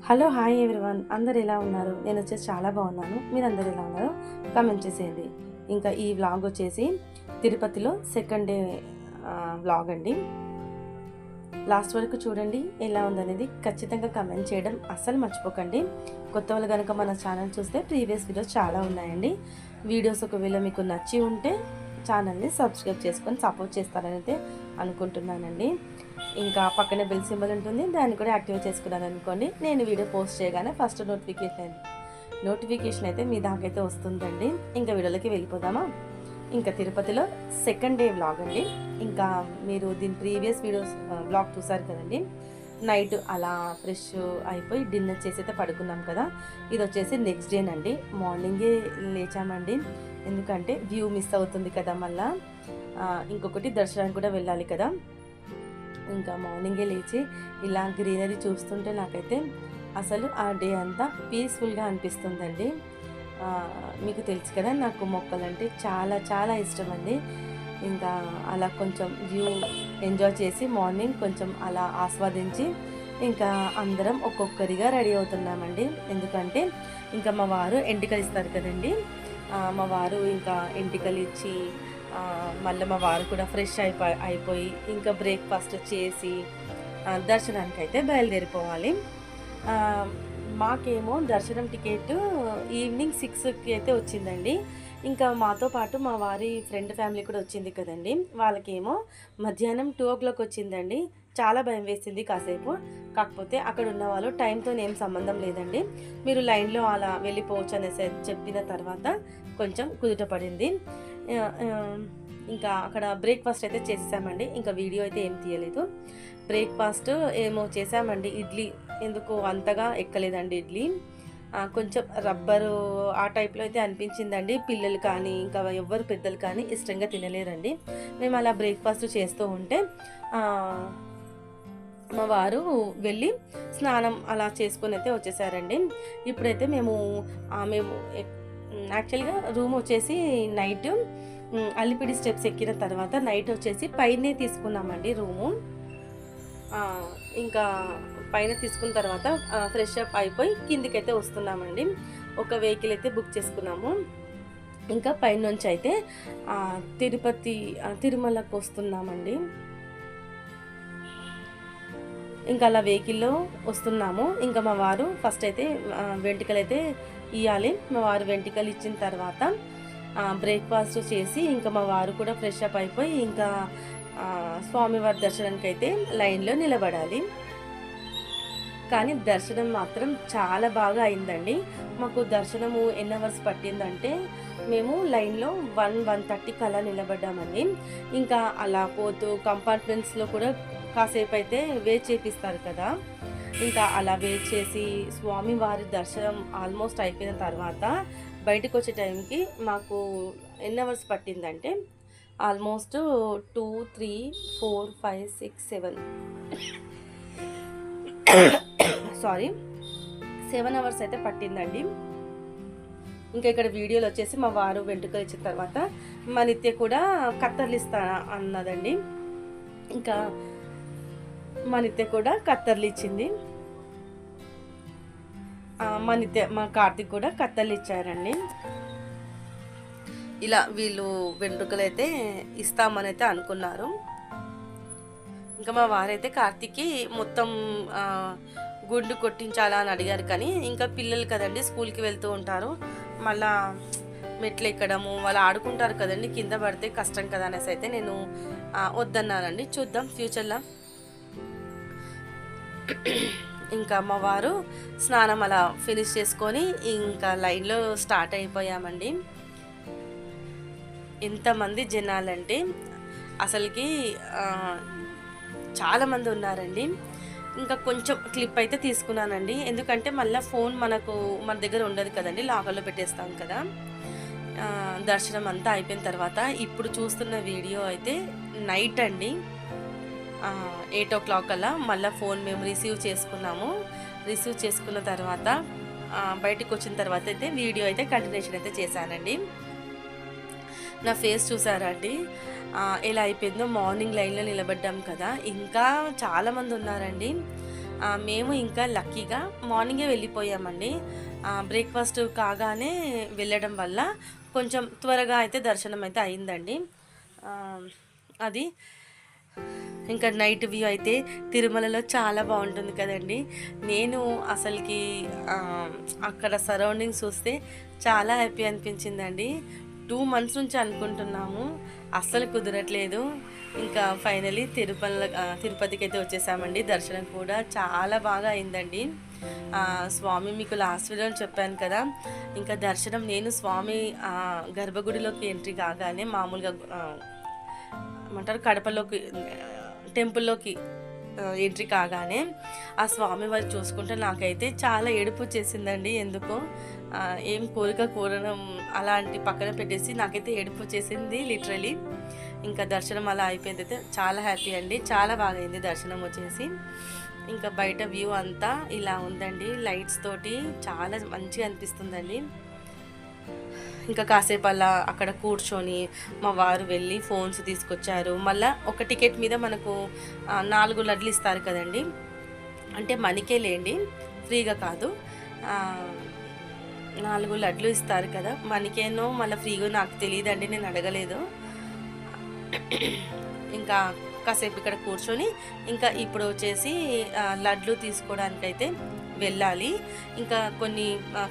Hello hi everyone, అందరు ఎలా ఉన్నారు? నేను వచ్చేసి చాలా బాగున్నాను. మీరు అందరు ఎలా ఉన్నారు కామెంట్ చేసేయండి. ఇంకా ఈ వ్లాగ్ వచ్చేసి తిరుపతిలో సెకండ్ డే వ్లాగ్ అండి. లాస్ట్ వరకు చూడండి, ఎలా ఉందనేది ఖచ్చితంగా కమెంట్ చేయడం అస్సలు మర్చిపోకండి. కొత్త వాళ్ళు కనుక మన ఛానల్ చూస్తే ప్రీవియస్ వీడియోస్ చాలా ఉన్నాయండి. వీడియోస్ ఒకవేళ మీకు నచ్చి ఉంటే ఛానల్ని సబ్స్క్రైబ్ చేసుకొని సపోర్ట్ చేస్తారని అయితే అనుకుంటున్నానండి. ఇంకా పక్కనే బెల్ సింబల్ ఉంటుంది, దాన్ని కూడా యాక్టివేట్ చేసుకున్నాను అనుకోండి. నేను వీడియో పోస్ట్ చేయగానే ఫస్ట్ నోటిఫికేషన్ అయితే మీ దాకైతే వస్తుందండి. ఇంకా వీడియోలోకి వెళ్ళిపోదామా? ఇంకా తిరుపతిలో సెకండ్ డే వ్లాగ్ అండి. ఇంకా మీరు దీని ప్రీవియస్ వీడియోస్ వ్లాగ్ చూసారు కదండి. నైట్ అలా ఫ్రెష్ అయిపోయి డిన్నర్ చేసి అయితే పడుకున్నాం కదా. ఇది వచ్చేసి నెక్స్ట్ డేనండి. మార్నింగే లేచామండి, ఎందుకంటే వ్యూ మిస్ అవుతుంది కదా. మళ్ళీ ఇంకొకటి దర్శనానికి కూడా వెళ్ళాలి కదా. ఇంకా మార్నింగే లేచి ఇలా గ్రీనరీ చూస్తుంటే నాకైతే అసలు ఆ డే అంతా పీస్ఫుల్గా అనిపిస్తుందండి. మీకు తెలుసు కదా, నాకు మొక్కలంటే చాలా చాలా ఇష్టం అండి. ఇంకా అలా కొంచెం వ్యూ ఎంజాయ్ చేసి మార్నింగ్ కొంచెం అలా ఆస్వాదించి ఇంకా అందరం ఒక్కొక్కరిగా రెడీ అవుతున్నామండి. ఎందుకంటే ఇంకా మా వారు ఎంటికలు ఇస్తారు కదండి. మా వారు ఇంకా ఎంటికలు ఇచ్చి మళ్ళీ మా వారు కూడా ఫ్రెష్ అయిపోయి ఇంకా బ్రేక్ఫాస్ట్ చేసి దర్శనానికి అయితే బయలుదేరిపోవాలి. మాకేమో దర్శనం టికెట్ ఈవినింగ్ 6కి అయితే వచ్చిందండి. ఇంకా మాతో పాటు మా వారి ఫ్రెండ్ ఫ్యామిలీ కూడా వచ్చింది కదండి. వాళ్ళకేమో మధ్యాహ్నం 2 o'clock వచ్చిందండి. చాలా భయం వేసింది కాసేపు. కాకపోతే అక్కడ ఉన్న వాళ్ళు టైంతో ఏం సంబంధం లేదండి, మీరు లైన్లో అలా వెళ్ళిపోవచ్చు అనేసి చెప్పిన తర్వాత కొంచెం కుదుట పడింది. ఇంకా అక్కడ బ్రేక్ఫాస్ట్ అయితే చేసేసామండి. ఇంకా వీడియో అయితే ఏం తీయలేదు. బ్రేక్ఫాస్ట్ ఏమో చేసామండి. ఇడ్లీ ఎందుకు అంతగా ఎక్కలేదండి. ఇడ్లీ కొంచెం రబ్బరు ఆ టైప్లో అయితే అనిపించిందండి. పిల్లలు కానీ ఇంకా ఎవ్వరు పెద్దలు కానీ ఇష్టంగా తినలేరండి. మేము అలా బ్రేక్ఫాస్ట్ చేస్తూ ఉంటే మా వారు వెళ్ళి స్నానం అలా చేసుకొని అయితే వచ్చేసారండి. ఇప్పుడైతే మేము యాక్చువల్గా రూమ్ వచ్చేసి నైట్ అలిపిడి స్టెప్స్ ఎక్కిన తర్వాత నైట్ వచ్చేసి పైనే తీసుకున్నామండి రూము. ఇంకా పైన తీసుకున్న తర్వాత ఫ్రెష్ అప్ అయిపోయి కిందికైతే వస్తున్నామండి. ఒక వెహికల్ అయితే బుక్ చేసుకున్నాము. ఇంకా పైనుంచి అయితే తిరుమలకు వస్తున్నామండి. ఇంకా అలా వెహికల్లో వస్తున్నాము. ఇంకా మా వారు ఫస్ట్ అయితే వెంట్రుకలు అయితే ఇవ్వాలి. మా వారు వెంట్రుకలు ఇచ్చిన తర్వాత బ్రేక్ఫాస్ట్ చేసి ఇంకా మా వారు కూడా ఫ్రెష్ అప్ అయిపోయి ఇంకా స్వామివారి దర్శనానికి అయితే లైన్లో నిలబడాలి. కానీ దర్శనం మాత్రం చాలా బాగా అయిందండి. మాకు దర్శనము ఎన్ని అవర్స్ పట్టిందంటే మేము లైన్లో 1:30కి అలా నిలబడ్డామండి. ఇంకా అలా పోతూ కంపార్ట్మెంట్స్లో కూడా కాసేపు అయితే వెయిట్ చేపిస్తారు కదా. ఇంకా అలా వెయిట్ చేసి స్వామివారి దర్శనం ఆల్మోస్ట్ అయిపోయిన తర్వాత బయటకు వచ్చే టైంకి మాకు ఎన్ని అవర్స్ పట్టిందంటే ఆల్మోస్ట్ 2, 3, 4, 5, 6, 7 7 అవర్స్ అయితే పట్టిందండి. ఇంకా ఇక్కడ వీడియోలో వచ్చేసి మా వారు వెంట్రుకలు ఇచ్చిన తర్వాత మా నిత్య కూడా కత్తర్లు ఇస్తా అన్నదండి. ఇంకా మా నిత్య కూడా కత్తర్లు ఇచ్చింది. మా కార్తీక్ కూడా కత్తర్లు ఇచ్చారండి. ఇలా వీళ్ళు వెంట్రుకలు అయితే ఇస్తామని అయితే అనుకున్నారు. ఇంకా మా వారైతే కార్తీక్కి మొత్తం గుండు కొట్టించాలా అని అడిగారు. కానీ ఇంకా పిల్లలు కదండి, స్కూల్కి వెళ్తూ ఉంటారు, మళ్ళా మెట్లు ఎక్కడము వాళ్ళు ఆడుకుంటారు కదండి, కింద పడితే కష్టం కదా అనేసి అయితే నేను వద్దన్నానండి. చూద్దాం ఫ్యూచర్లో. ఇంకా మా వారు స్నానం అలా ఫినిష్ చేసుకొని ఇంకా లైన్లో స్టార్ట్ అయిపోయామండి. ఎంతమంది జనాలంటే అసలుకి చాలామంది ఉన్నారండి. ఇంకా కొంచెం క్లిప్ అయితే తీసుకున్నానండి, ఎందుకంటే మళ్ళీ ఫోన్ మన దగ్గర ఉండదు కదండి, లాకర్లో పెట్టేస్తాం కదా. దర్శనం అంతా అయిపోయిన తర్వాత ఇప్పుడు చూస్తున్న వీడియో అయితే నైట్ అండి. 8 o'clock అలా మళ్ళీ ఫోన్ మేము రిసీవ్ చేసుకున్నాము. రిసీవ్ చేసుకున్న తర్వాత బయటకు వచ్చిన తర్వాత అయితే వీడియో అయితే కంటిన్యూషన్ అయితే చేశానండి. నా ఫేస్ చూసారా అండి ఎలా అయిపోయిందో. మార్నింగ్ లైన్లో నిలబడ్డాం కదా, ఇంకా చాలామంది ఉన్నారండి. మేము ఇంకా లక్కీగా మార్నింగే వెళ్ళిపోయామండి. బ్రేక్ఫాస్ట్ కాగానే వెళ్ళడం వల్ల కొంచెం త్వరగా అయితే దర్శనం అయితే అయిందండి. అది ఇంకా నైట్ వ్యూ అయితే తిరుమలలో చాలా బాగుంటుంది కదండి. నేను అసలుకి అక్కడ సరౌండింగ్స్ చూస్తే చాలా హ్యాపీ అనిపించిందండి. 2 months నుంచి అనుకుంటున్నాము, అస్సలు కుదరట్లేదు. ఇంకా ఫైనలీ తిరుపతికి అయితే వచ్చేసామండి. దర్శనం కూడా చాలా బాగా అయిందండి. స్వామి మీకు లాస్ట్ వీడియోలో చెప్పాను కదా, ఇంకా దర్శనం నేను స్వామి గర్భగుడిలోకి ఎంట్రీ కాగానే మామూలుగా ఏమంటారు కడపలోకి టెంపుల్లోకి ఎంట్రీ కాగానే ఆ స్వామి వారు చూసుకుంటే నాకైతే చాలా ఏడుపు చేసిందండి. ఎందుకో ఏం కోరడం అలాంటి పక్కన పెట్టేసి నాకైతే ఏడుపు చేసింది లిటరలీ. ఇంకా దర్శనం అలా అయిపోయింది. అయితే చాలా హ్యాపీ అండి, చాలా బాగా అయింది దర్శనం వచ్చేసి. ఇంకా బయట వ్యూ అంతా ఇలా ఉందండి, లైట్స్ తోటి చాలా మంచిగా అనిపిస్తుందండి. ఇంకా కాసేపు అలా అక్కడ కూర్చొని మా వారు వెళ్ళి ఫోన్స్ తీసుకొచ్చారు. మళ్ళీ ఒక టికెట్ మీద మనకు 4 లడ్లు ఇస్తారు కదండి, అంటే మనకే లేండి, ఫ్రీగా కాదు. 4 లడ్లు ఇస్తారు కదా, మనకేనో మళ్ళీ ఫ్రీగా నాకు తెలియదండి, నేను అడగలేదు. ఇంకా కాసేపు ఇక్కడ కూర్చొని ఇంకా ఇప్పుడు వచ్చేసి లడ్లు తీసుకోవడానికైతే వెళ్ళాలి. ఇంకా కొన్ని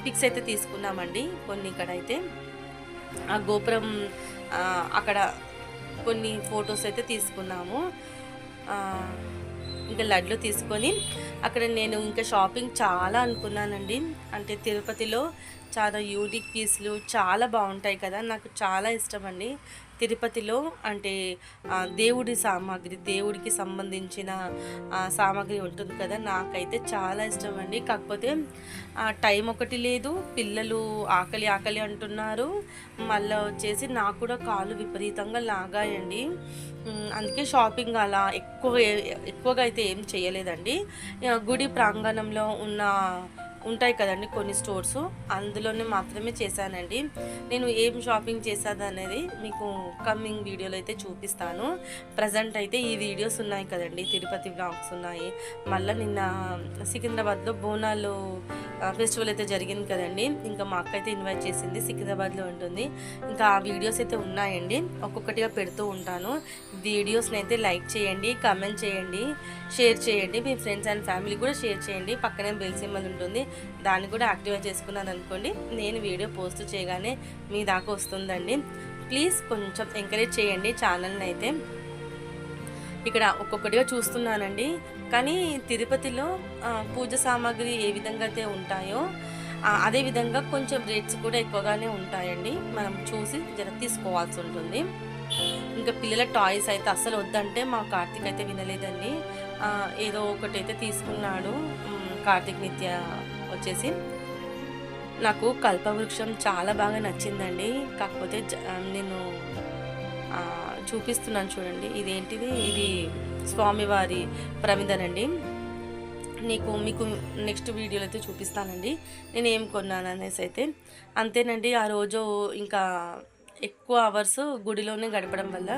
పిక్స్ అయితే తీసుకున్నామండి. కొన్ని ఇక్కడైతే ఆ గోపురం అక్కడ కొన్ని ఫొటోస్ అయితే తీసుకున్నాము. ఇంకా లడ్లు తీసుకొని అక్కడ నేను ఇంకా షాపింగ్ చాలా అనుకున్నానండి. అంటే తిరుపతిలో చాలా యూనిక్ పీస్లు చాలా బాగుంటాయి కదా, నాకు చాలా ఇష్టం అండి. తిరుపతిలో అంటే దేవుడి సామాగ్రి, దేవుడికి సంబంధించిన సామాగ్రి ఉంటుంది కదా, నాకైతే చాలా ఇష్టం అండి. కాకపోతే టైం ఒకటి లేదు, పిల్లలు ఆకలి ఆకలి అంటున్నారు, మళ్ళీ వచ్చేసి నాకు కూడా కాళ్ళు విపరీతంగా లాగాయండి. అందుకే షాపింగ్ అలా ఎక్కువగా అయితే ఏం చేయలేదండి. గుడి ప్రాంగణంలో ఉంటాయి కదండి కొన్ని స్టోర్స్, అందులోనే మాత్రమే చేశానండి. నేను ఏం షాపింగ్ చేశాను అనేది మీకు కమింగ్ వీడియోలో అయితే చూపిస్తాను. ప్రజెంట్ అయితే ఈ వీడియోస్ ఉన్నాయి కదండి, తిరుపతి బ్లాగ్స్ ఉన్నాయి. మళ్ళీ నిన్న సికింద్రాబాద్లో బోనాలు ఫెస్టివల్ అయితే జరిగింది కదండి, ఇంకా మా అక్క అయితే ఇన్వైట్ చేసింది, సికింద్రాబాద్లో ఉంటుంది. ఇంకా ఆ వీడియోస్ అయితే ఉన్నాయండి, ఒక్కొక్కటిగా పెడుతూ ఉంటాను. వీడియోస్ని అయితే లైక్ చేయండి, కమెంట్ చేయండి, షేర్ చేయండి, మీ ఫ్రెండ్స్ అండ్ ఫ్యామిలీ కూడా షేర్ చేయండి. పక్కనే బెల్ సింబల్ ఉంటుంది, దాన్ని కూడా యాక్టివేట్ చేసుకున్నాను అనుకోండి, నేను వీడియో పోస్ట్ చేయగానే మీ దాకా వస్తుందండి. ప్లీజ్ కొంచెం ఎంకరేజ్ చేయండి ఛానల్ని అయితే. ఇక్కడ ఒక్కొక్కటిగా చూస్తున్నానండి, కానీ తిరుపతిలో పూజ సామాగ్రి ఏ విధంగా అయితే ఉంటాయో అదేవిధంగా కొంచెం రేట్స్ కూడా ఎక్కువగానే ఉంటాయండి. మనం చూసి తీసుకోవాల్సి ఉంటుంది. ఇంకా పిల్లల టాయ్స్ అయితే అస్సలు వద్దంటే మా కార్తీక్ అయితే వినలేదండి, ఏదో ఒకటైతే తీసుకున్నాడు. కార్తీక్ నిత్య వచ్చేసి నాకు కల్పవృక్షం చాలా బాగా నచ్చిందండి. కాకపోతే నేను చూపిస్తున్నాను చూడండి, ఇదేంటిది, ఇది స్వామివారి ప్రమిదనండి. మీకు నెక్స్ట్ వీడియోలో అయితే చూపిస్తానండి నేను ఏం కొన్నాను అనేసి అయితే. అంతేనండి, ఆ రోజు ఇంకా ఎక్కువ అవర్స్ గుడిలోనే గడపడం వల్ల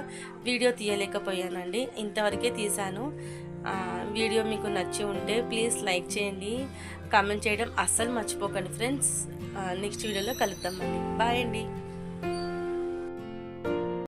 వీడియో తీయలేకపోయానండి, ఇంతవరకే తీశాను. వీడియో మీకు నచ్చి ఉంటే ప్లీజ్ లైక్ చేయండి, కామెంట్ చేయడం అస్సలు మర్చిపోకండి ఫ్రెండ్స్. నెక్స్ట్ వీడియోలో కలుద్దామండి. బాయ్ అండి.